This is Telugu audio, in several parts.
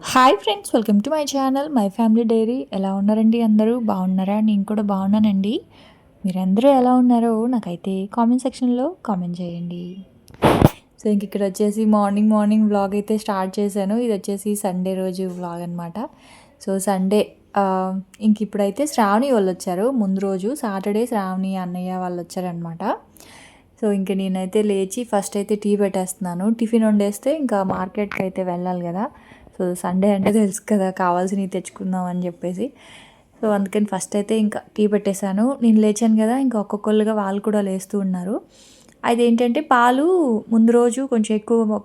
Hi friends, welcome to my channel my family dairy. ఎలా ఉన్నారండి? అందరూ బాగున్నారా? నేను కూడా బాగున్నానండి. మీరందరూ ఎలా ఉన్నారో నాకైతే కామెంట్ సెక్షన్లో కామెంట్ చేయండి. సో ఇంక ఇక్కడ వచ్చేసి మార్నింగ్ వ్లాగ్ అయితే స్టార్ట్ చేశాను. ఇది వచ్చేసి సండే రోజు వ్లాగ్ అనమాట. సో సండే ఇంక ఇప్పుడైతే శ్రావణి వాళ్ళు వచ్చారు. ముందు రోజు సాటర్డే శ్రావణి అన్నయ్య వాళ్ళు వచ్చారనమాట. సో ఇంక నేనైతే లేచి ఫస్ట్ అయితే టీ పెట్టేస్తున్నాను. టిఫిన్ వండేస్తే ఇంకా మార్కెట్కి అయితే వెళ్ళాలి కదా. సో సండే అంటే తెలుసు కదా, కావాల్సినవి తెచ్చుకుందాం అని చెప్పేసి. సో అందుకని ఫస్ట్ అయితే ఇంకా టీ పెట్టేశాను. నేను లేచాను కదా, ఇంకా ఒక్కొక్కరుగా వాళ్ళు కూడా లేస్తూ ఉన్నారు. అది ఏంటంటే పాలు ముందు రోజు కొంచెం ఎక్కువ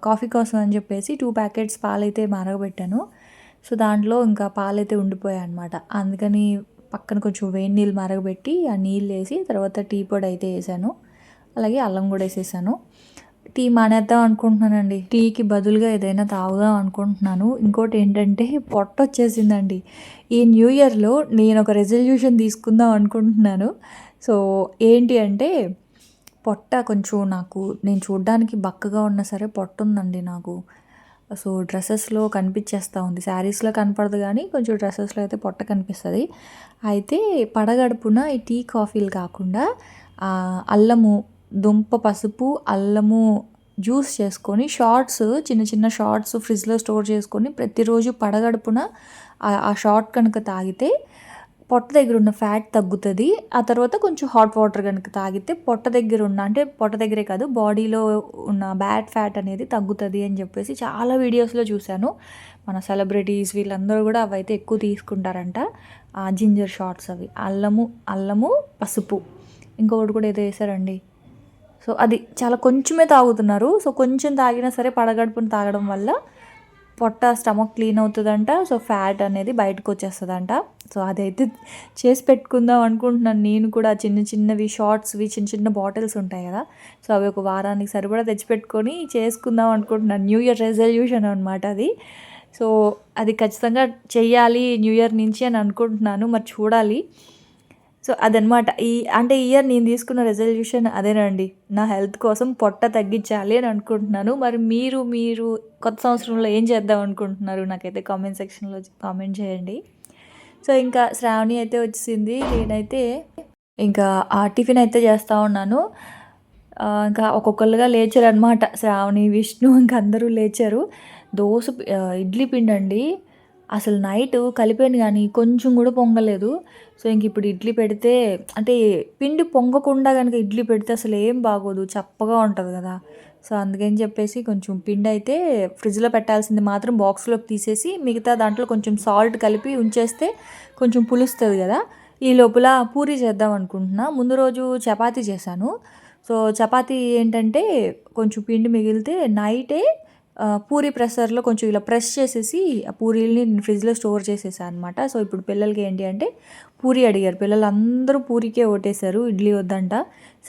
కాఫీ కోసం అని చెప్పేసి 2 ప్యాకెట్స్ పాలు అయితే మరగబెట్టాను. సో దాంట్లో ఇంకా పాలైతే ఉండిపోయాయి అనమాట. అందుకని పక్కన కొంచెం వేడి నీళ్ళు మరగబెట్టి ఆ నీళ్ళు వేసి తర్వాత టీ పొడి అయితే వేసాను. అలాగే అల్లం కూడా వేసేసాను. టీ మానేద్దాం అనుకుంటున్నానండి. టీకి బదులుగా ఏదైనా తాగుదాం అనుకుంటున్నాను. ఇంకోటి ఏంటంటే పొట్ట వచ్చేసిందండి. ఈ న్యూ ఇయర్లో నేను ఒక రెజల్యూషన్ తీసుకుందాం అనుకుంటున్నాను. సో ఏంటి అంటే పొట్ట కొంచెం నేను చూడ్డానికి బక్కగా ఉన్నా సరే పొట్ట ఉందండి నాకు. సో డ్రెస్సెస్లో కనిపించేస్తూ ఉంది. శారీస్లో కనపడదు కానీ కొంచెం డ్రెస్సెస్లో అయితే పొట్ట కనిపిస్తుంది. అయితే పడగడుపున ఈ టీ కాఫీలు కాకుండా అల్లము, దుంప పసుపు, అల్లము జ్యూస్ చేసుకొని చిన్న చిన్న షార్ట్స్ ఫ్రిడ్జ్లో స్టోర్ చేసుకొని ప్రతిరోజు పడగడుపున ఆ షార్ట్ కనుక తాగితే పొట్ట దగ్గర ఉన్న ఫ్యాట్ తగ్గుతుంది. ఆ తర్వాత కొంచెం హాట్ వాటర్ కనుక తాగితే పొట్ట దగ్గరే కాదు, బాడీలో ఉన్న బ్యాడ్ ఫ్యాట్ అనేది తగ్గుతుంది అని చెప్పేసి చాలా వీడియోస్లో చూశాను. మన సెలబ్రిటీస్ వీళ్ళందరూ కూడా అవైతే ఎక్కువ తీసుకుంటారంట. జింజర్ షార్ట్స్ అవి అల్లము పసుపు ఇంకొకటి కూడా ఏదో వేసారండి. సో అది చాలా కొంచెమే తాగుతున్నారు. సో కొంచెం తాగినా సరే పడగడుపుని తాగడం వల్ల పొట్ట స్టమక్ క్లీన్ అవుతుందంట. సో ఫ్యాట్ అనేది బయటకు వచ్చేస్తుందంట. సో అదైతే చేసి పెట్టుకుందాం అనుకుంటున్నాను. నేను కూడా చిన్నవి షార్ట్స్వి చిన్న బాటిల్స్ ఉంటాయి కదా, సో అవి ఒక వారానికి సరిపడా తెచ్చిపెట్టుకొని చేసుకుందాం అనుకుంటున్నాను. న్యూ ఇయర్ రెజల్యూషన్ అనమాట అది. సో అది ఖచ్చితంగా చెయ్యాలి న్యూ ఇయర్ నుంచి అని అనుకుంటున్నాను. మరి చూడాలి. సో అదనమాట. ఈ ఇయర్ నేను తీసుకున్న రెజల్యూషన్ అదేనండి. నా హెల్త్ కోసం పొట్ట తగ్గించాలి అని అనుకుంటున్నాను. మరి మీరు కొత్త సంవత్సరంలో ఏం చేద్దాం అనుకుంటున్నారు? నాకైతే కామెంట్ సెక్షన్లో కామెంట్ చేయండి. సో ఇంకా శ్రావణి అయితే వచ్చేసింది. నేనైతే ఇంకా ఆ టిఫిన్ అయితే చేస్తూ ఉన్నాను. ఇంకా ఒక్కొక్కరుగా లేచారనమాట. శ్రావణి, విష్ణు ఇంకా అందరూ లేచారు. ఇడ్లీ పిండి అండి, అసలు నైట్ కలిపాను కానీ కొంచెం కూడా పొంగలేదు. సో ఇంక ఇప్పుడు ఇడ్లీ పెడితే పిండి పొంగకుండా కనుక ఇడ్లీ పెడితే అసలు ఏం బాగోదు, చప్పగా ఉంటుంది కదా. సో అందుకని చెప్పేసి కొంచెం పిండి అయితే ఫ్రిడ్జ్లో పెట్టాల్సింది మాత్రం బాక్స్లోకి తీసేసి మిగతా దాంట్లో కొంచెం సాల్ట్ కలిపి ఉంచేస్తే కొంచెం పులుస్తుంది కదా. ఈ లోపల పూరీ చేద్దాం అనుకుంటున్నా. ముందు రోజు చపాతీ చేశాను. సో చపాతీ ఏంటంటే కొంచెం పిండి మిగిలితే నైటే పూరీ ప్రెషర్లో కొంచెం ఇలా ప్రెస్ చేసేసి ఆ పూరీల్ని నేను ఫ్రిడ్జ్లో స్టోర్ చేసేసాను అనమాట. సో ఇప్పుడు పిల్లలకి ఏంటి అంటే పూరీ అడిగారు. పిల్లలు అందరూ పూరీకే ఓటేశారు, ఇడ్లీ వద్దంట.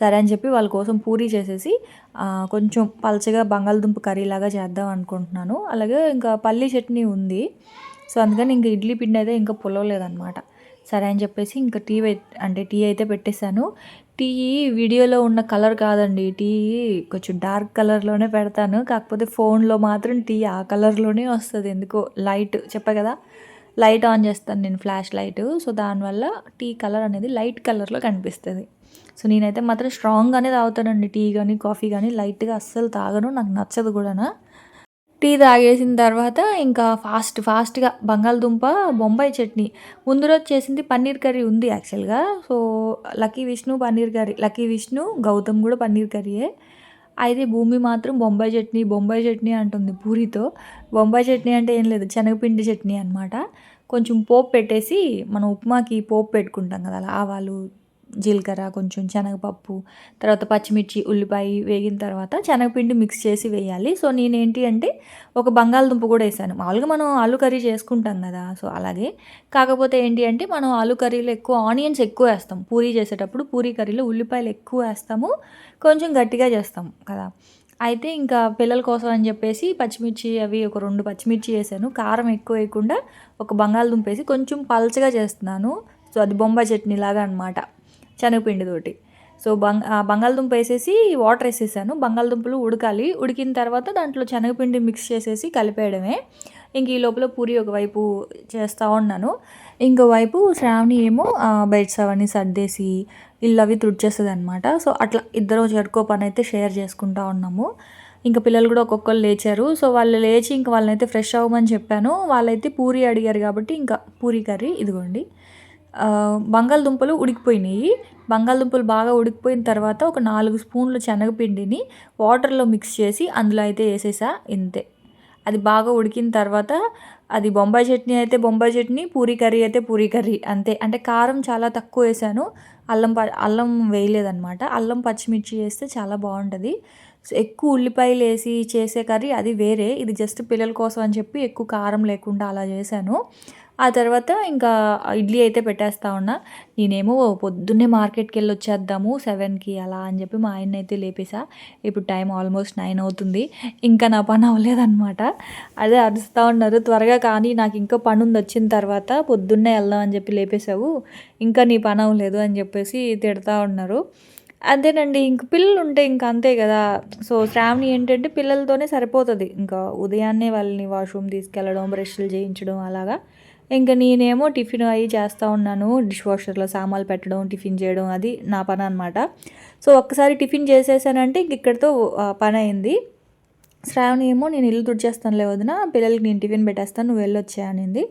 సరే అని చెప్పి వాళ్ళ కోసం పూరీ చేసేసి కొంచెం పలచగా బంగాళదుంప కర్రీలాగా చేద్దాం అనుకుంటున్నాను. అలాగే ఇంకా పల్లీ చట్నీ ఉంది. సో అందుకని ఇంకా ఇడ్లీ పిండి అయితే ఇంకా పులవలేదనమాట. సరే అని చెప్పేసి ఇంకా టీ అయితే పెట్టేశాను. టీ వీడియోలో ఉన్న కలర్ కాదండి, టీ కొంచెం డార్క్ కలర్లోనే పెడతాను. కాకపోతే ఫోన్లో మాత్రం టీ ఆ కలర్లోనే వస్తుంది. ఎందుకో లైట్ చెప్పా కదా, లైట్ ఆన్ చేస్తాను నేను, ఫ్లాష్ లైట్. సో దానివల్ల టీ కలర్ అనేది లైట్ కలర్లో కనిపిస్తుంది. సో నేనైతే మాత్రం స్ట్రాంగ్గానే తాగుతానండి. టీ కానీ కాఫీ కానీ లైట్గా అస్సలు తాగను, నాకు నచ్చదు కూడా. టీ తాగేసిన తర్వాత ఇంకా ఫాస్ట్గా బంగాళదుంప బొంబాయి చట్నీ. ముందు రోజు చేసింది పన్నీర్ కర్రీ ఉంది యాక్చువల్గా. So Lucky Vishnu paneer curry, Lucky Vishnu Gautam కూడా పన్నీర్ కర్రీయే. అయితే భూమి మాత్రం బొంబాయి చట్నీ అంటుంది పూరితో. బొంబాయి చట్నీ అంటే ఏం లేదు, శనగపిండి చట్నీ అనమాట. కొంచెం పోపు పెట్టేసి మనం ఉప్మాకి పోపు పెట్టుకుంటాం కదా, అలా ఆవాలు, జీలకర్ర, కొంచెం శనగపప్పు, తర్వాత పచ్చిమిర్చి, ఉల్లిపాయ వేగిన తర్వాత శనగపిండి మిక్స్ చేసి వేయాలి. సో నేనేంటి అంటే ఒక బంగాళదుంప కూడా వేసాను. మామూలుగా మనం ఆలు కర్రీ చేసుకుంటాం కదా, సో అలాగే. కాకపోతే ఏంటి అంటే మనం ఆలు కర్రీలో ఎక్కువ ఆనియన్స్ ఎక్కువ వేస్తాం. పూరీ చేసేటప్పుడు పూరీ కర్రీలో ఉల్లిపాయలు ఎక్కువ వేస్తాము, కొంచెం గట్టిగా చేస్తాం కదా. అయితే ఇంకా పిల్లల కోసం అని చెప్పేసి పచ్చిమిర్చి అవి ఒక 2 పచ్చిమిర్చి వేసాను. కారం ఎక్కువ వేయకుండా ఒక బంగాళదుంప వేసి కొంచెం పలచగా చేస్తున్నాను. సో అది బొంబాయి చట్నీ లాగా అనమాట, శనగపిండితోటి. సో బంగాళదుంప వేసేసి వాటర్ వేసేసాను. బంగాళదుంపలు ఉడకాలి. ఉడికిన తర్వాత దాంట్లో శనగపిండి మిక్స్ చేసేసి కలిపేయడమే. ఇంక ఈ లోపల పూరి ఒకవైపు చేస్తూ ఉన్నాను. ఇంకోవైపు శ్రావణి ఏమో బెడ్స్ అవన్నీ సర్దేసి ఇల్లు అవి తుడిచేస్తుంది అనమాట. సో అట్లా ఇద్దరు చెరుకో పని అయితే షేర్ చేసుకుంటూ ఉన్నాము. ఇంకా పిల్లలు కూడా ఒక్కొక్కరు లేచారు. సో వాళ్ళు లేచి ఇంక వాళ్ళనైతే ఫ్రెష్ అవ్వమని చెప్పాను. వాళ్ళైతే పూరి అడిగారు కాబట్టి ఇంకా పూరి కర్రీ ఇదిగోండి. బంగాళదుంపలు ఉడికిపోయినాయి. బంగాళదుంపలు బాగా ఉడికిపోయిన తర్వాత ఒక 4 స్పూన్లు శనగపిండిని వాటర్లో మిక్స్ చేసి అందులో అయితే వేసేసా. ఇంతే. అది బాగా ఉడికిన తర్వాత అది బొంబాయి చట్నీ అయితే బొంబాయి చట్నీ, పూరీ కర్రీ అయితే పూరీ కర్రీ అంతే. అంటే కారం చాలా తక్కువ వేసాను. అల్లం వేయలేదనమాట. అల్లం పచ్చిమిర్చి వేస్తే చాలా బాగుంటుంది. సో ఎక్కువ ఉల్లిపాయలు వేసి చేసే కర్రీ అది వేరే. ఇది జస్ట్ పిల్లల కోసం అని చెప్పి ఎక్కువ కారం లేకుండా అలా చేశాను. ఆ తర్వాత ఇంకా ఇడ్లీ అయితే పెట్టేస్తా ఉన్నా. నేనేమో పొద్దున్నే మార్కెట్కి వెళ్ళి వచ్చేద్దాము 7కి అలా అని చెప్పి మా ఆయన్ని అయితే లేపేసా. ఇప్పుడు టైం ఆల్మోస్ట్ 9 అవుతుంది. ఇంకా నా పని అవ్వలేదన్నమాట. అదే అరుస్తూ ఉన్నారు, త్వరగా కానీ నాకు ఇంకా పని ఉంది వచ్చిన తర్వాత, పొద్దున్నే వెళ్దాం అని చెప్పి లేపేశావు, ఇంకా నీ పని అవ్వలేదు అని చెప్పేసి తిడతా ఉన్నారు. అంతేనండి. ఇంక పిల్లలు ఉంటే ఇంక అంతే కదా. సో శ్రావణి ఏంటంటే పిల్లలతోనే సరిపోతుంది. ఇంకా ఉదయాన్నే వాళ్ళని వాష్రూమ్ తీసుకెళ్ళడం, బ్రష్లు చేయించడం అలాగా. ఇంక నేనేమో టిఫిన్ అవి చేస్తూ ఉన్నాను. డిష్ వాషర్లో సామాన్లు పెట్టడం, టిఫిన్ చేయడం అది నా పని అనమాట. సో ఒక్కసారి టిఫిన్ చేసేసానంటే ఇంక ఇక్కడితో పని అయింది. శ్రావణి ఏమో నేను ఇల్లు తుడిచేస్తానులే వదిన, పిల్లలకి నేను టిఫిన్ పెట్టేస్తాను, నువ్వు వెళ్ళొచ్చా అనింది.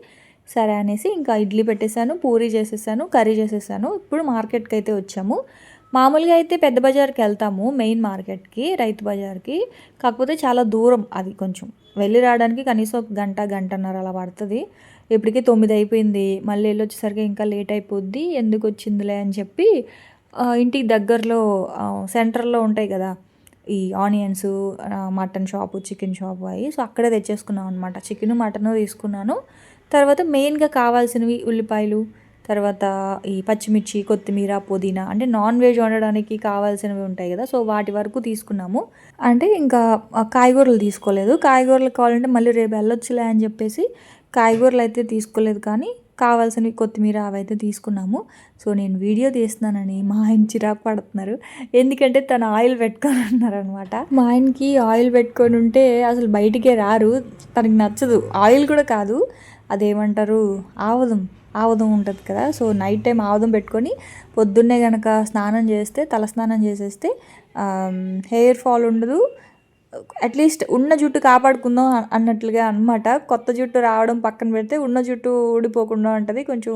సరే అనేసి ఇంకా ఇడ్లీ పెట్టేశాను, పూరీ చేసేసాను, కర్రీ చేసేసాను. ఇప్పుడు మార్కెట్కి అయితే వచ్చాము. మామూలుగా అయితే పెద్ద బజార్కి వెళ్తాము, మెయిన్ మార్కెట్కి, రైతు బజార్కి. కాకపోతే చాలా దూరం అది, కొంచెం వెళ్ళి రావడానికి కనీసం ఒక గంటన్నర అలా పడుతుంది. ఇప్పటికీ 9 అయిపోయింది. మళ్ళీ వెళ్ళి వచ్చేసరికి ఇంకా లేట్ అయిపోద్ది, ఎందుకు వచ్చిందిలే అని చెప్పి ఇంటికి దగ్గరలో సెంటర్లో ఉంటాయి కదా ఈ onions, mutton shop, chicken shop అవి. సో అక్కడే తెచ్చేసుకున్నాం అనమాట. చికెన్ మటన్ తీసుకున్నాను. తర్వాత మెయిన్గా కావాల్సినవి ఉల్లిపాయలు, తర్వాత ఈ పచ్చిమిర్చి, కొత్తిమీర, పుదీనా, అంటే నాన్ వెజ్ వండడానికి కావాల్సినవి ఉంటాయి కదా, సో వాటి వరకు తీసుకున్నాము. అంటే ఇంకా కాయగూరలు తీసుకోలేదు. కాయగూరలు కావాలంటే మళ్ళీ రేపు వెళ్ళొచ్చులే అని చెప్పేసి కాయగూరలు అయితే తీసుకోలేదు, కానీ కావాల్సినవి కొత్తిమీర అవైతే తీసుకున్నాము. సో నేను వీడియో తీస్తున్నానని మా ఆయన చిరాకు పడుతున్నారు. ఎందుకంటే తను ఆయిల్ పెట్టుకొని ఉన్నారనమాట. మా ఆయనకి ఆయిల్ పెట్టుకొని ఉంటే అసలు బయటికే రారు, తనకి నచ్చదు. ఆయిల్ కూడా కాదు, అదేమంటారు, ఆవదం ఉంటుంది కదా. సో నైట్ టైం ఆవదం పెట్టుకొని పొద్దున్నే కనుక స్నానం చేస్తే, తల స్నానం చేసేస్తే హెయిర్ ఫాల్ ఉండదు, అట్లీస్ట్ ఉన్న జుట్టు కాపాడుకుందాం అన్నట్లుగా అనమాట. కొత్త జుట్టు రావడం పక్కన పెడితే ఉన్న జుట్టు ఊడిపోకుండా ఉంటుంది. కొంచెం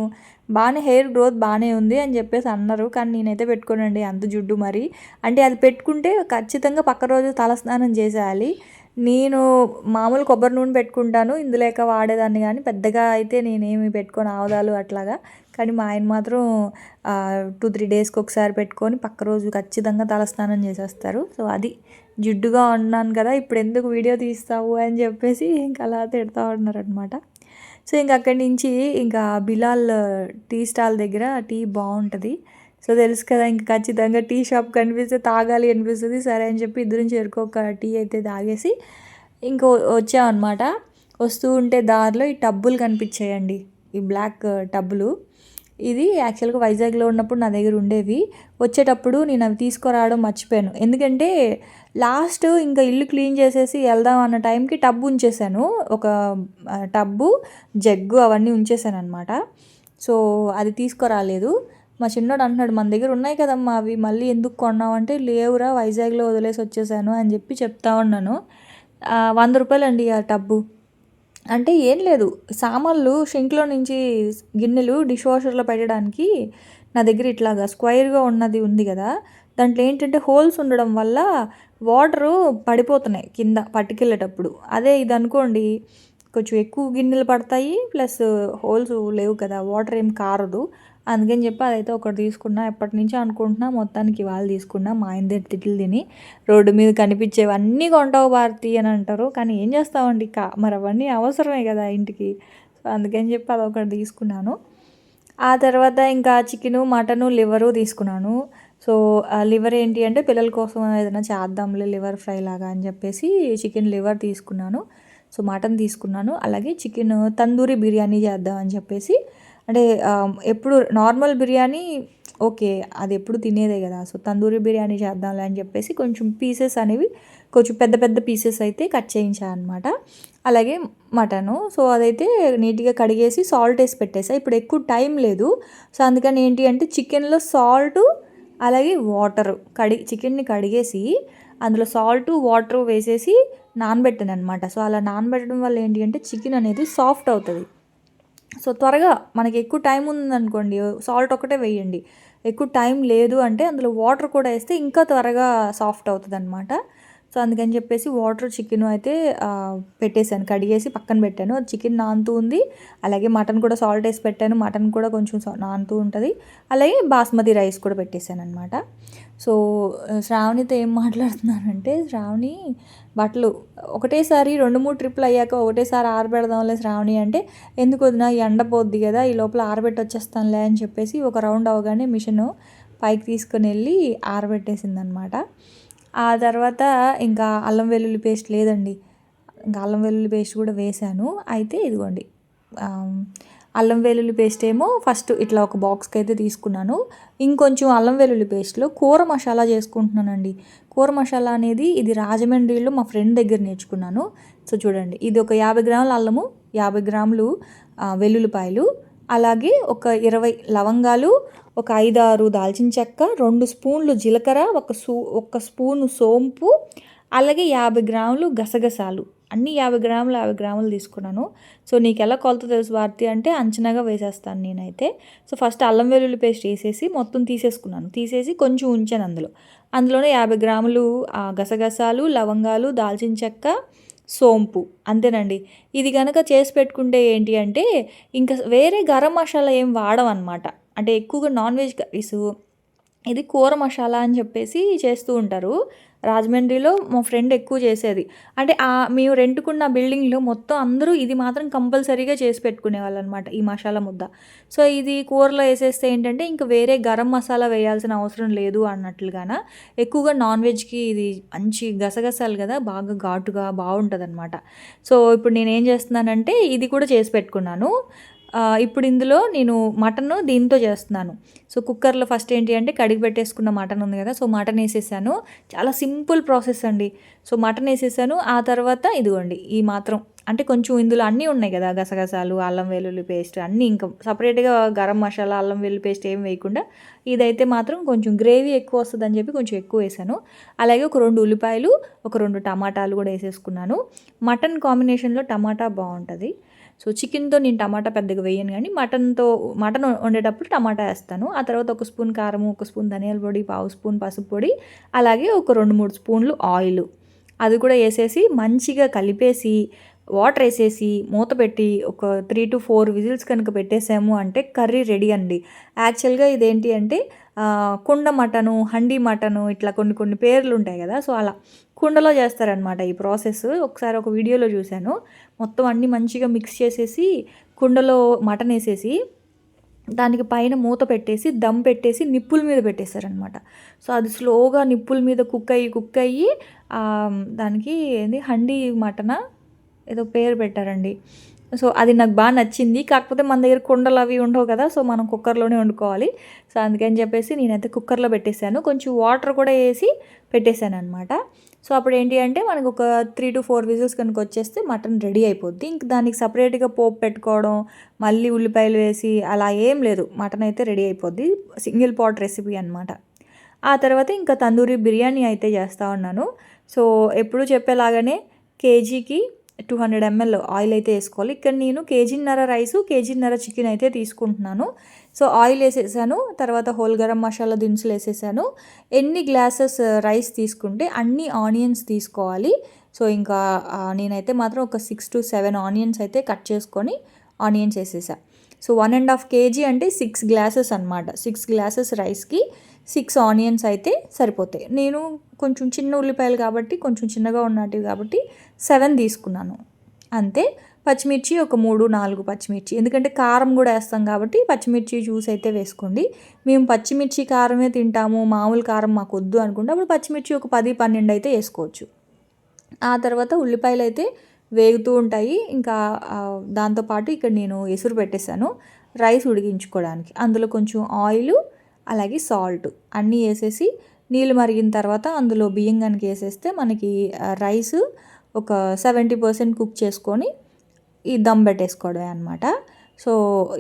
బాగానే హెయిర్ గ్రోత్ బాగానే ఉంది అని చెప్పేసి అన్నారు. కానీ నేనైతే పెట్టుకోనండి అంత జుట్టు. మరి అంటే అది పెట్టుకుంటే ఖచ్చితంగా పక్క రోజు తలస్నానం చేసేయాలి. నేను మామూలు కొబ్బరి నూనె పెట్టుకుంటాను, ఇందులేక వాడేదాన్ని, కానీ పెద్దగా అయితే నేనేమి పెట్టుకొని ఆవదాలు అట్లాగా. కానీ మా ఆయన మాత్రం 2-3 డేస్కి ఒకసారి పెట్టుకొని పక్క రోజు ఖచ్చితంగా తలస్నానం చేసేస్తారు. సో అది జిడ్డుగా ఉన్నాను కదా, ఇప్పుడు ఎందుకు వీడియో తీస్తావు అని చెప్పేసి ఇంకా అలా తిడతా ఉన్నారనమాట. సో ఇంక అక్కడి నుంచి ఇంకా బిలాల్ టీ స్టాల్ దగ్గర టీ బాగుంటుంది. సో తెలుసు కదా, ఇంక ఖచ్చితంగా టీ షాప్ కనిపిస్తే తాగాలి అనిపిస్తుంది. సరే అని చెప్పి ఇద్దరం ఒక టీ అయితే తాగేసి ఇంకో వచ్చామన్నమాట. వస్తూ ఉంటే దారిలో ఈ టబ్బులు కనిపించాయండి, ఈ బ్లాక్ టబ్బులు. ఇది యాక్చువల్గా వైజాగ్లో ఉన్నప్పుడు నా దగ్గర ఉండేవి. వచ్చేటప్పుడు నేను అవి తీసుకురావడం మర్చిపోయాను. ఎందుకంటే లాస్ట్ ఇంకా ఇల్లు క్లీన్ చేసేసి వెళ్దాం అన్న టైంకి టబ్బు ఉంచేసాను, ఒక టబ్బు, జగ్గు అవన్నీ ఉంచేసాను అనమాట. సో అది తీసుకురాలేదు. మా చిన్నోడు అంటున్నాడు, మన దగ్గర ఉన్నాయి కదమ్మా అవి, మళ్ళీ ఎందుకు కొన్నావు అంటే, లేవురా వైజాగ్లో వదిలేసి వచ్చేసాను అని చెప్పి చెప్తా ఉన్నాను. 100 రూపాయలు అండి ఆ టబ్బు. అంటే ఏం లేదు, సామాన్లు షింక్లో నుంచి గిన్నెలు డిష్ వాషర్లో పెట్టడానికి నా దగ్గర ఇట్లాగా స్క్వైర్గా ఉన్నది ఉంది కదా, దాంట్లో ఏంటంటే హోల్స్ ఉండడం వల్ల వాటరు పడిపోతున్నాయి కింద పట్టుకెళ్ళేటప్పుడు. అదే ఇది అనుకోండి, కొంచెం ఎక్కువ గిన్నెలు పడతాయి, ప్లస్ హోల్స్ లేవు కదా, వాటర్ ఏం కారదు. అందుకని చెప్పి అదైతే ఒకటి తీసుకున్నా. ఎప్పటి నుంచో అనుకుంటున్నా, మొత్తానికి వాళ్ళు తీసుకున్నా. మా ఆయన దగ్గర తిట్లు తిని, రోడ్డు మీద కనిపించేవన్నీ కొంటావు భారతి అని అంటారు. కానీ ఏం చేస్తామండి, మరి అవన్నీ అవసరమే కదా ఇంటికి. సో అందుకని చెప్పి అదొకటి తీసుకున్నాను. ఆ తర్వాత ఇంకా చికెను, మటను, లివరు తీసుకున్నాను. సో లివర్ ఏంటి అంటే పిల్లల కోసం ఏదైనా చేద్దాంలే లివర్ ఫ్రై లాగా అని చెప్పేసి చికెన్ లివర్ తీసుకున్నాను. సో మటన్ తీసుకున్నాను, అలాగే చికెన్ తందూరి బిర్యానీ చేద్దాం అని చెప్పేసి. అంటే ఎప్పుడు నార్మల్ బిర్యానీ ఓకే, అది ఎప్పుడు తినేదే కదా, సో తందూరి బిర్యానీ చేద్దాంలే అని చెప్పేసి కొంచెం పీసెస్ అనేవి కొంచెం పెద్ద పెద్ద పీసెస్ అయితే కట్ చేయించాను అనమాట. అలాగే మటను, సో అదైతే నీట్గా కడిగేసి సాల్ట్ వేసి పెట్టేసా. ఇప్పుడు ఎక్కువ టైం లేదు, సో అందుకని ఏంటి అంటే చికెన్లో సాల్టు అలాగే వాటరు చికెన్ని కడిగేసి అందులో సాల్టు వాటర్ వేసేసి నానబెట్టాను అనమాట. సో అలా నానబెట్టడం వల్ల ఏంటి అంటే చికెన్ అనేది సాఫ్ట్ అవుతుంది. సో త్వరగా మనకి ఎక్కువ టైం ఉందనుకోండి సాల్ట్ ఒకటే వేయండి, ఎక్కువ టైం లేదు అంటే అందులో వాటర్ కూడా వేస్తే ఇంకా త్వరగా సాఫ్ట్ అవుతుంది అనమాట. సో అందుకని చెప్పేసి వాటర్ చికెన్ అయితే పెట్టేశాను, కడిగేసి పక్కన పెట్టాను. అది చికెన్ నానుతూ ఉంది, అలాగే మటన్ కూడా సాల్ట్ వేసి పెట్టాను, మటన్ కూడా కొంచెం నానుతూ ఉంటుంది. అలాగే బాస్మతి రైస్ కూడా పెట్టేశాను అనమాట. సో శ్రావణితో ఏం మాట్లాడుతున్నానంటే, శ్రావణి బట్టలు ఒకటేసారి 2-3 ట్రిప్లు అయ్యాక ఒకటేసారి ఆరబెడదాంలే శ్రావణి అంటే, ఎందుకు వదిన ఎండపోద్ది కదా ఈ లోపల ఆరబెట్టి వచ్చేస్తానులే అని చెప్పేసి ఒక రౌండ్ అవగానే మిషన్ పైకి తీసుకొని వెళ్ళి ఆరబెట్టేసింది అనమాట. ఆ తర్వాత ఇంకా అల్లం వెల్లుల్లి పేస్ట్ లేదండి, ఇంకా అల్లం వెల్లుల్లి పేస్ట్ కూడా వేశాను. అయితే ఇదిగోండి అల్లం వెల్లుల్లి పేస్ట్ ఏమో ఫస్ట్ ఇట్లా ఒక బాక్స్కి అయితే తీసుకున్నాను. ఇంకొంచెం అల్లం వెల్లుల్లి పేస్ట్లో కూర మసాలా చేసుకుంటున్నానండి. కూర మసాలా అనేది ఇది రాజమండ్రిలో మా ఫ్రెండ్ దగ్గర నేర్చుకున్నాను. సో చూడండి, ఇది ఒక 50 గ్రాముల అల్లము, 50 గ్రాములు వెల్లుల్లిపాయలు, అలాగే ఒక 20 లవంగాలు, ఒక 5-6 దాల్చిన చెక్క, 2 స్పూన్లు జీలకర్ర, ఒక స్పూను సోంపు, అలాగే 50 గ్రాములు గసగసాలు, అన్నీ 50 గ్రాములు తీసుకున్నాను. సో నీకు ఎలా కొలత తెలుసు భారతి అంటే అంచనాగా వేసేస్తాను నేనైతే. సో ఫస్ట్ అల్లం వెల్లుల్లి పేస్ట్ వేసేసి మొత్తం తీసేసుకున్నాను, తీసేసి కొంచెం ఉంచాను అందులోనే 50 గ్రాములు గసగసాలు, లవంగాలు, దాల్చిన చెక్క, సోంపు, అంతేనండి. ఇది కనుక చేసి పెట్టుకుంటే ఏంటి అంటే ఇంకా వేరే గరం మసాలా ఏం వాడం అనమాట. అంటే ఎక్కువగా నాన్ వెజ్ కర్రీస్ ఇది కూర మసాలా అని చెప్పేసి చేస్తూ ఉంటారు. రాజమండ్రిలో మా ఫ్రెండ్ ఎక్కువ చేసేది. అంటే మేము రెంట్కున్న బిల్డింగ్లో మొత్తం అందరూ ఇది మాత్రం కంపల్సరీగా చేసి పెట్టుకునేవాళ్ళు అనమాట, ఈ మసాలా ముద్ద. సో ఇది కూరలో వేసేస్తే ఏంటంటే ఇంకా వేరే గరం మసాలా వేయాల్సిన అవసరం లేదు అన్నట్లుగాన. ఎక్కువగా నాన్ వెజ్కి ఇది మంచి గసగసాలు కదా, బాగా ఘాటుగా బాగుంటుంది అనమాట. సో ఇప్పుడు నేనేం చేస్తున్నానంటే ఇది కూడా చేసి పెట్టుకున్నాను. ఇప్పుడు ఇందులో నేను మటన్ దీంతో చేస్తున్నాను. సో కుక్కర్లో ఫస్ట్ ఏంటి అంటే కడిగి పెట్టేసుకున్న మటన్ ఉంది కదా, సో మటన్ వేసేసాను. చాలా సింపుల్ ప్రాసెస్ అండి. సో మటన్ వేసేసాను. ఆ తర్వాత ఇదిగోండి ఈ మాత్రం, అంటే కొంచెం ఇందులో అన్నీ ఉన్నాయి కదా, గసగసాలు, అల్లం వెల్లుల్లి పేస్ట్ అన్నీ, ఇంకా సపరేట్గా గరం మసాలా, అల్లం వెల్లుల్లి పేస్ట్ ఏం వేయకుండా ఇదైతే మాత్రం కొంచెం గ్రేవీ ఎక్కువ వస్తుందని చెప్పి కొంచెం ఎక్కువ వేసాను. అలాగే ఒక 2 ఉల్లిపాయలు, ఒక 2 టమాటాలు కూడా వేసేసుకున్నాను. మటన్ కాంబినేషన్లో టమాటా బాగుంటుంది. సో చికెన్తో నేను టమాటా పెద్దగా వేయను, కానీ మటన్ వండేటప్పుడు టమాటా వేస్తాను. ఆ తర్వాత ఒక స్పూన్ కారము, ఒక స్పూన్ ధనియాల పొడి, 1/2 స్పూన్ పసుపు పొడి, అలాగే ఒక 2-3 స్పూన్లు ఆయిల్ అది కూడా వేసేసి మంచిగా కలిపేసి వాటర్ వేసేసి మూత పెట్టి ఒక 3-4 విజిల్స్ కనుక పెట్టేసాము అంటే కర్రీ రెడీ అండి. యాక్చువల్గా ఇదేంటి అంటే కుండ మటను, హండీ మటను, ఇట్లా కొన్ని పేర్లు ఉంటాయి కదా, సో అలా కుండలో చేస్తారనమాట ఈ ప్రాసెస్. ఒకసారి ఒక వీడియోలో చూశాను. మొత్తం అన్నీ మంచిగా మిక్స్ చేసేసి కుండలో మటన్ వేసేసి దానికి పైన మూత పెట్టేసి దమ్ పెట్టేసి నిప్పుల మీద పెట్టేశారనమాట. సో అది స్లోగా నిప్పుల మీద కుక్ అయ్యి దానికి ఏంది హండీ మటనా ఏదో పేరు పెట్టారండి. సో అది నాకు బాగా నచ్చింది. కాకపోతే మన దగ్గర కుండలు అవి ఉండవు కదా, సో మనం కుక్కర్లోనే వండుకోవాలి. సో అందుకని చెప్పేసి నేనైతే కుక్కర్లో పెట్టేశాను. కొంచెం వాటర్ కూడా వేసి పెట్టేశాను అనమాట. సో అప్పుడు ఏంటి అంటే మనకు ఒక 3-4 విజిల్స్ కనుక వచ్చేస్తే మటన్ రెడీ అయిపోద్ది. ఇంక దానికి సపరేట్గా పోపు పెట్టుకోవడం, మళ్ళీ ఉల్లిపాయలు వేసి అలా ఏం లేదు, మటన్ అయితే రెడీ అయిపోద్ది. సింగిల్ పాట్ రెసిపీ అనమాట. ఆ తర్వాత ఇంకా తందూరి బిర్యానీ అయితే చేస్తూ ఉన్నాను. సో ఎప్పుడు చెప్పేలాగానే కేజీకి 200 ml ఆయిల్ అయితే వేసుకోవాలి. ఇక్కడ నేను 1.5 kg రైసు, 1.5 kg చికెన్ అయితే తీసుకుంటున్నాను. సో ఆయిల్ వేసేసాను, తర్వాత హోల్ గరం మసాలా దినుసులు వేసేసాను. ఎన్ని గ్లాసెస్ రైస్ తీసుకుంటే అన్ని ఆనియన్స్ తీసుకోవాలి. సో ఇంకా నేనైతే మాత్రం ఒక 6-7 ఆనియన్స్ అయితే కట్ చేసుకొని ఆనియన్స్ వేసేసా. సో 1.5 kg అంటే 6 గ్లాసెస్ అనమాట. 6 గ్లాసెస్ రైస్కి 6 ఆనియన్స్ అయితే సరిపోతాయి. నేను కొంచెం చిన్న ఉల్లిపాయలు కాబట్టి కొంచెం చిన్నగా ఉన్నటివి కాబట్టి 7 తీసుకున్నాను అంతే. పచ్చిమిర్చి ఒక 3-4 పచ్చిమిర్చి, ఎందుకంటే కారం కూడా వేస్తాం కాబట్టి పచ్చిమిర్చి చూసి అయితే వేసుకోండి. మేము పచ్చిమిర్చి కారమే తింటాము, మామూలు కారం మాకు వద్దు అనుకుంటే అప్పుడు పచ్చిమిర్చి ఒక 10-12 అయితే వేసుకోవచ్చు. ఆ తర్వాత ఉల్లిపాయలు అయితే వేగుతూ ఉంటాయి. ఇంకా దాంతోపాటు ఇక్కడ నేను ఎసురు పెట్టేశాను రైస్ ఉడికించుకోవడానికి. అందులో కొంచెం ఆయిల్ అలాగే సాల్ట్ అన్నీ వేసేసి నీళ్ళు మరిగిన తర్వాత అందులో బియ్యం కనుక వేసేస్తే మనకి రైస్ ఒక 70% కుక్ చేసుకొని ఈ దమ్ పెట్టేసుకోవడమే అనమాట. సో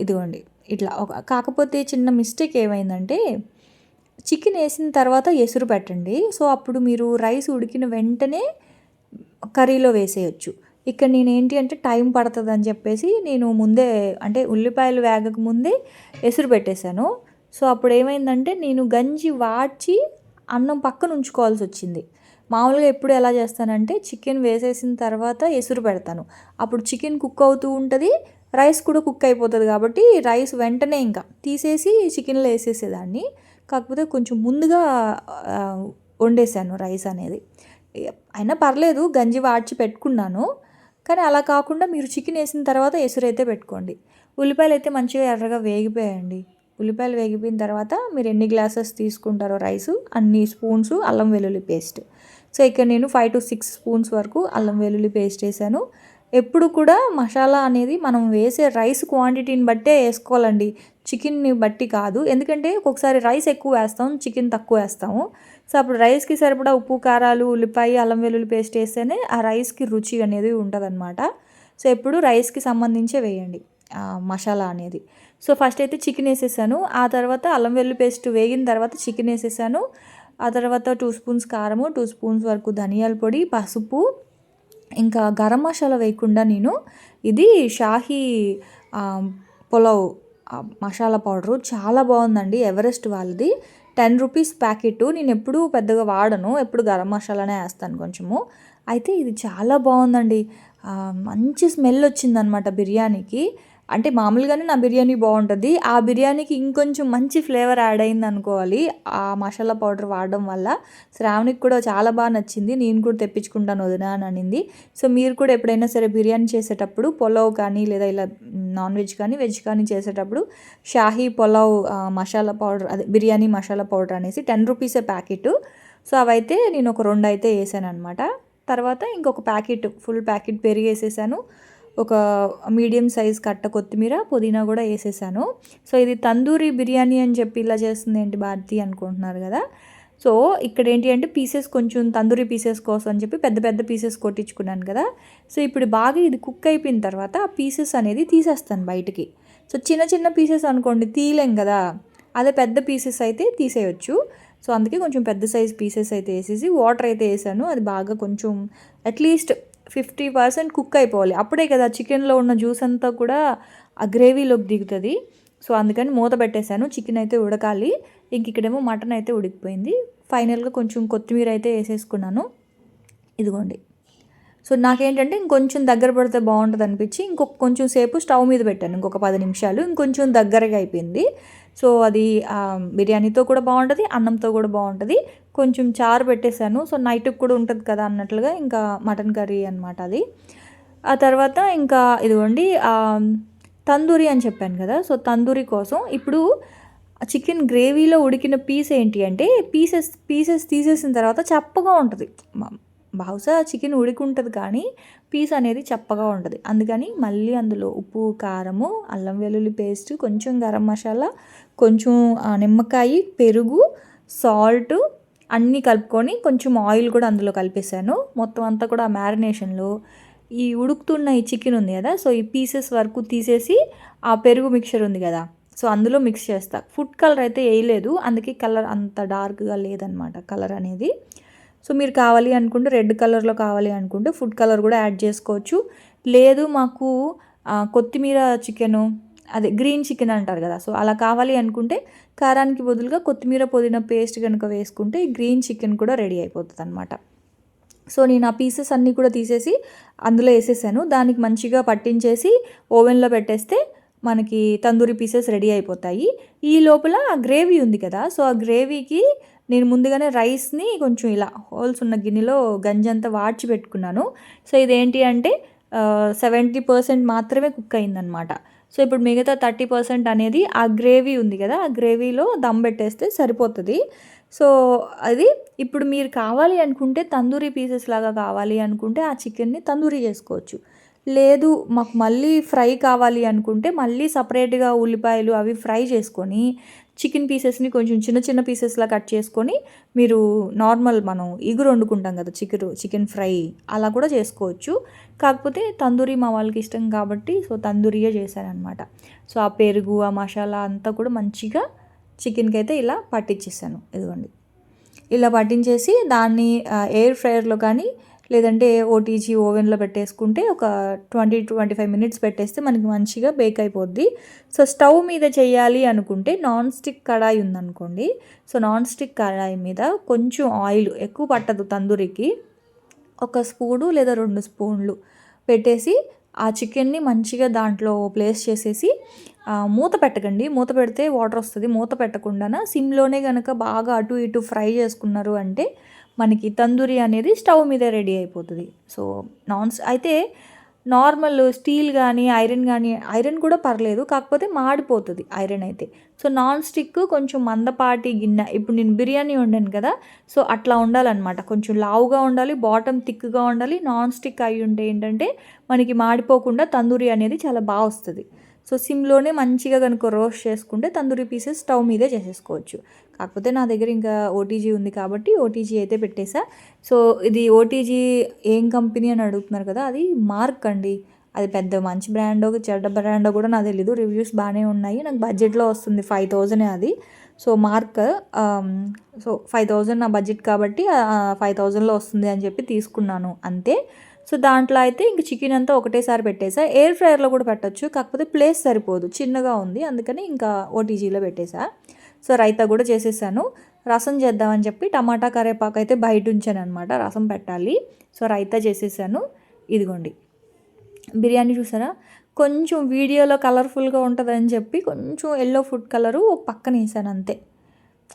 ఇదిగోండి ఇట్లా కాకపోతే చిన్న మిస్టేక్ ఏమైందంటే చికెన్ వేసిన తర్వాత ఎసురు పెట్టండి. సో అప్పుడు మీరు రైస్ ఉడికిన వెంటనే కర్రీలో వేసేయచ్చు. ఇక్కడ నేను ఏంటి అంటే టైం పడుతుందని చెప్పేసి నేను ముందే అంటే ఉల్లిపాయలు వేగక ముందే ఎసురు పెట్టేశాను. సో అప్పుడు ఏమైందంటే నేను గంజి వాడ్చి అన్నం పక్కన ఉంచుకోవాల్సి వచ్చింది. మామూలుగా ఎప్పుడు ఎలా చేస్తానంటే చికెన్ వేసేసిన తర్వాత ఎసురు పెడతాను. అప్పుడు చికెన్ కుక్ అవుతూ ఉంటుంది, రైస్ కూడా కుక్ అయిపోతుంది. కాబట్టి రైస్ వెంటనే ఇంకా తీసేసి చికెన్లో వేసేసేదాన్ని. కాకపోతే కొంచెం ముందుగా వండేసాను రైస్ అనేది. అయినా పర్లేదు, గంజి వాడ్చి పెట్టుకున్నాను. కానీ అలా కాకుండా మీరు చికెన్ వేసిన తర్వాత ఎసురైతే పెట్టుకోండి. ఉల్లిపాయలు అయితే మంచిగా ఎర్రగా వేగిపోయాయండి. ఉల్లిపాయలు వేగిపోయిన తర్వాత మీరు ఎన్ని గ్లాసెస్ తీసుకుంటారో రైసు అన్ని స్పూన్స్ అల్లం వెల్లుల్లి పేస్ట్. సో ఇక్కడ నేను 5 to 6 స్పూన్స్ వరకు అల్లం వెల్లుల్లి పేస్ట్ వేసాను. ఎప్పుడు కూడా మసాలా అనేది మనం వేసే రైస్ క్వాంటిటీని బట్టే వేసుకోవాలండి, చికెన్ని బట్టి కాదు. ఎందుకంటే ఒక్కొక్కసారి రైస్ ఎక్కువ వేస్తాం, చికెన్ తక్కువ వేస్తాము. సో అప్పుడు రైస్కి సరిపడా ఉప్పు, కారాలు, ఉల్లిపాయ, అల్లం వెల్లుల్లి పేస్ట్ వేస్తేనే ఆ రైస్కి రుచి అనేది ఉంటుందన్నమాట. సో ఎప్పుడు రైస్కి సంబంధించే వేయండి మసాలా అనేది. సో ఫస్ట్ అయితే చికెన్ వేసేసాను. ఆ తర్వాత అల్లం వెల్లుల్లి పేస్ట్ వేగిన తర్వాత చికెన్ వేసేసాను. ఆ తర్వాత 2 స్పూన్స్ కారము, 2 స్పూన్స్ వరకు ధనియాల పొడి, పసుపు, ఇంకా గరం మసాలా వేయకుండా నేను ఇది షాహీ పులావ్ మసాలా పౌడరు చాలా బాగుందండి, ఎవరెస్ట్ వాళ్ళది. 10 రూపీస్ ప్యాకెట్. నేను ఎప్పుడు పెద్దగా వాడను, ఎప్పుడు గరం మసాలానే వేస్తాను కొంచెము. అయితే ఇది చాలా బాగుందండి, మంచి స్మెల్ వచ్చిందనమాట బిర్యానీకి. అంటే మామూలుగానే నా బిర్యానీ బాగుంటుంది, ఆ బిర్యానీకి ఇంకొంచెం మంచి ఫ్లేవర్ యాడ్ అయింది అనుకోవాలి ఆ మసాలా పౌడర్ వాడడం వల్ల. శ్రావణికి కూడా చాలా బాగా నచ్చింది, నేను కూడా తెప్పించుకుంటాను వదినా అని అనింది. సో మీరు కూడా ఎప్పుడైనా సరే బిర్యానీ చేసేటప్పుడు పులావ్ కానీ లేదా ఇలా నాన్ వెజ్ కానీ వెజ్ కానీ చేసేటప్పుడు షాహీ పులావ్ మసాలా పౌడర్, అదే బిర్యానీ మసాలా పౌడర్ అనేసి 10 రూపీసే ప్యాకెట్. సో అవైతే నేను ఒక 2 అయితే వేసాను అనమాట. తర్వాత ఇంకొక ప్యాకెట్, ఫుల్ ప్యాకెట్ పెరుగు వేసేసాను. ఒక మీడియం సైజ్ కట్ట కొత్తిమీర, పుదీనా కూడా వేసేసాను. సో ఇది తందూరి బిర్యానీ అని చెప్పి ఇలా చేస్తుంది ఏంటి భారతి అనుకుంటున్నారు కదా. సో ఇక్కడ ఏంటి అంటే పీసెస్ కొంచెం తందూరి పీసెస్ కోసం అని చెప్పి పెద్ద పెద్ద పీసెస్ కొట్టించుకున్నాను కదా. సో ఇప్పుడు బాగా ఇది కుక్ అయిపోయిన తర్వాత ఆ పీసెస్ అనేది తీసేస్తాను బయటికి. సో చిన్న చిన్న పీసెస్ అనుకోండి తీయలేం కదా, అదే పెద్ద పీసెస్ అయితే తీసేయచ్చు. సో అందుకే కొంచెం పెద్ద సైజ్ పీసెస్ అయితే వేసేసి వాటర్ అయితే వేసాను. అది బాగా కొంచెం అట్లీస్ట్ 50% కుక్ అయిపోవాలి, అప్పుడే కదా చికెన్లో ఉన్న జ్యూస్ అంతా కూడా ఆ గ్రేవీలోకి దిగుతుంది. సో అందుకని మూత పెట్టేశాను, చికెన్ అయితే ఉడకాలి. ఇక్కడేమో మటన్ అయితే ఉడికిపోయింది. ఫైనల్గా కొంచెం కొత్తిమీర అయితే వేసేసుకున్నాను, ఇదిగోండి. సో నాకేంటంటే ఇంకొంచెం దగ్గర పడితే బాగుంటుంది అనిపించి కొంచెం సేపు స్టవ్ మీద పెట్టాను, ఇంకొక 10 నిమిషాలు, ఇంకొంచెం దగ్గరగా అయిపోయింది. సో అది బిర్యానీతో కూడా బాగుంటుంది, అన్నంతో కూడా బాగుంటుంది. కొంచెం చారు పెట్టేశాను, సో నైట్కి కూడా ఉంటుంది కదా అన్నట్లుగా ఇంకా మటన్ కర్రీ అనమాట అది. ఆ తర్వాత ఇంకా ఇదిగోండి తందూరి అని చెప్పాను కదా. సో తందూరి కోసం ఇప్పుడు చికెన్ గ్రేవీలో ఉడికిన పీస్ ఏంటి అంటే పీసెస్ తీసేసిన తర్వాత చప్పగా ఉంటుంది. బహుశా చికెన్ ఉడికి ఉంటుంది కానీ పీస్ అనేది చప్పగా ఉంటుంది. అందుకని మళ్ళీ అందులో ఉప్పు, కారము, అల్లం వెల్లుల్లి పేస్ట్, కొంచెం గరం మసాలా, కొంచెం నిమ్మకాయ, పెరుగు, సాల్ట్ అన్నీ కలుపుకొని కొంచెం ఆయిల్ కూడా అందులో కలిపేసాను. మొత్తం అంతా కూడా ఆ మ్యారినేషన్లో ఈ ఉడుకుతున్న ఈ చికెన్ ఉంది కదా, సో ఈ పీసెస్ వరకు తీసేసి ఆ పెరుగు మిక్చర్ ఉంది కదా, సో అందులో మిక్స్ చేస్తా. ఫుడ్ కలర్ అయితే వేయలేదు, అందుకే కలర్ అంత డార్క్గా లేదనమాట కలర్ అనేది. సో మీరు కావాలి అనుకుంటే రెడ్ కలర్లో కావాలి అనుకుంటే ఫుడ్ కలర్ కూడా యాడ్ చేసుకోవచ్చు. లేదు మాకు కొత్తిమీర చికెను, అదే గ్రీన్ చికెన్ అంటారు కదా, సో అలా కావాలి అనుకుంటే కారానికి బదులుగా కొత్తిమీర పుదీనా పేస్ట్ కనుక వేసుకుంటే ఈ గ్రీన్ చికెన్ కూడా రెడీ అయిపోతుంది అనమాట. సో నేను ఆ పీసెస్ అన్నీ కూడా తీసేసి అందులో వేసేసాను. దానికి మంచిగా పట్టించేసి ఓవెన్లో పెట్టేస్తే మనకి తందూరి పీసెస్ రెడీ అయిపోతాయి. ఈ లోపల ఆ గ్రేవీ ఉంది కదా, సో ఆ గ్రేవీకి నేను ముందుగానే రైస్ని కొంచెం ఇలా హోల్స్ ఉన్న గిన్నెలో గంజంతా వాడ్చి పెట్టుకున్నాను. సో ఇదేంటి అంటే 70% మాత్రమే కుక్ అయిందనమాట. సో ఇప్పుడు మిగతా 30% అనేది ఆ గ్రేవీ ఉంది కదా, ఆ గ్రేవీలో దమ్ పెట్టేస్తే సరిపోతుంది. సో అది ఇప్పుడు మీరు కావాలి అనుకుంటే తందూరి పీసెస్ లాగా కావాలి అనుకుంటే ఆ చికెన్ని తందూరి చేసుకోవచ్చు. లేదు మాకు మళ్ళీ ఫ్రై కావాలి అనుకుంటే మళ్ళీ సపరేట్గా ఉల్లిపాయలు అవి ఫ్రై చేసుకొని చికెన్ పీసెస్ని కొంచెం చిన్న చిన్న పీసెస్లా కట్ చేసుకొని మీరు నార్మల్ మనం ఇగురు వండుకుంటాం కదా చికెన్ ఫ్రై అలా కూడా చేసుకోవచ్చు. కాకపోతే తందూరి మా వాళ్ళకి ఇష్టం కాబట్టి సో తందూరియే చేశాననమాట. సో ఆ పెరుగు ఆ మసాలా అంతా కూడా మంచిగా చికెన్కి అయితే ఇలా పట్టించేసాను. ఇదిగోండి ఇలా పట్టించేసి దాన్ని ఎయిర్ ఫ్రైయర్లో కానీ లేదంటే ఓటీజీ ఓవెన్లో పెట్టేసుకుంటే ఒక 20-25 మినిట్స్ పెట్టేస్తే మనకి మంచిగా బేక్ అయిపోద్ది. సో స్టవ్ మీద చేయాలి అనుకుంటే నాన్ స్టిక్ కడాయి ఉందనుకోండి, సో నాన్ స్టిక్ కడాయి మీద కొంచెం ఆయిల్ ఎక్కువ పట్టదు తందూరికి, 1 స్పూను లేదా 2 స్పూన్లు పెట్టేసి ఆ చికెన్ని మంచిగా దాంట్లో ప్లేస్ చేసేసి మూత పెట్టకండి. మూత పెడితే వాటర్ వస్తుంది. మూత పెట్టకుండా సిమ్లోనే కనుక బాగా అటు ఇటు ఫ్రై చేసుకున్నారు అంటే మనకి తందూరి అనేది స్టవ్ మీద రెడీ అయిపోతుంది. సో అయితే నార్మల్ స్టీల్ కానీ ఐరన్ కూడా పర్లేదు, కాకపోతే మాడిపోతుంది ఐరన్ అయితే. సో నాన్ స్టిక్ కొంచెం మందపాటి గిన్నె, ఇప్పుడు నేను బిర్యానీ వండాను కదా, సో అట్లా ఉండాలన్నమాట. కొంచెం లావుగా ఉండాలి, బాటమ్ థిక్గా ఉండాలి. నాన్ స్టిక్ అయి ఉంటే ఏంటంటే మనకి మాడిపోకుండా తందూరి అనేది చాలా బాగా వస్తుంది. సో సిమ్లోనే మంచిగా కనుక రోస్ట్ చేసుకుంటే తందూరి పీసెస్ స్టవ్ మీదే చేసేసుకోవచ్చు. కాకపోతే నా దగ్గర ఇంకా ఓటీజీ ఉంది కాబట్టి ఓటీజీ అయితే పెట్టేసా. సో ఇది ఓటీజీ ఏం కంపెనీ అని అడుగుతున్నారు కదా, అది మార్క్ అండి. అది పెద్ద మంచి బ్రాండో చెడ్డ బ్రాండో కూడా నాకు తెలీదు. రివ్యూస్ బాగానే ఉన్నాయి. నాకు బడ్జెట్లో వస్తుంది, 5,000 అది. సో మార్క్, సో 5,000 నా బడ్జెట్ కాబట్టి 5,000లో వస్తుంది అని చెప్పి తీసుకున్నాను అంతే. సో దాంట్లో అయితే ఇంక చికెన్ అంతా ఒకటేసారి పెట్టేసా. ఎయిర్ ఫ్రైయర్లో కూడా పెట్టచ్చు, కాకపోతే ప్లేస్ సరిపోదు, చిన్నగా ఉంది, అందుకని ఇంకా ఓటీజీలో పెట్టేసా. సో రైతా కూడా చేసేసాను. రసం చేద్దామని చెప్పి టమాటా కరివేపాకు అయితే బయట ఉంచాను అనమాట, రసం పెట్టాలి. సో రైతా చేసేసాను. ఇదిగోండి బిర్యానీ చూసారా, కొంచెం వీడియోలో కలర్ఫుల్గా ఉంటుందని చెప్పి కొంచెం ఎల్లో ఫుడ్ కలరు ఒక పక్కన వేసాను అంతే.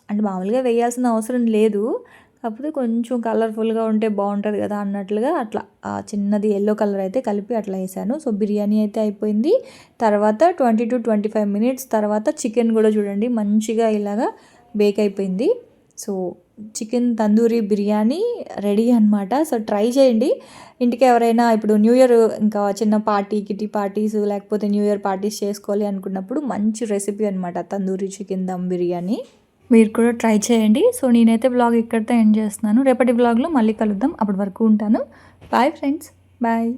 అంటే మామూలుగా వేయాల్సిన అవసరం లేదు, కాకపోతే కొంచెం కలర్ఫుల్గా ఉంటే బాగుంటుంది కదా అన్నట్లుగా అట్లా చిన్నది ఎల్లో కలర్ అయితే కలిపి అట్లా వేసాను. సో బిర్యానీ అయితే అయిపోయింది. తర్వాత 20-25 మినిట్స్ తర్వాత చికెన్ కూడా చూడండి మంచిగా ఇలాగా బేక్ అయిపోయింది. So chicken tandoori biryani ready అనమాట. సో ట్రై చేయండి. ఇంటికి ఎవరైనా ఇప్పుడు న్యూ ఇయర్ ఇంకా చిన్న కిటీ పార్టీస్ లేకపోతే న్యూ ఇయర్ పార్టీస్ చేసుకోవాలి అనుకున్నప్పుడు మంచి రెసిపీ అనమాట తందూరి చికెన్ దమ్ బిర్యానీ. మీరు కూడా ట్రై చేయండి. సో నేనైతే వ్లాగ్ ఇక్కడితో ఎండ్ చేస్తున్నాను. రేపటి వ్లాగ్లో మళ్ళీ కలుద్దాం. అప్పటి వరకు ఉంటాను. Bye friends, bye.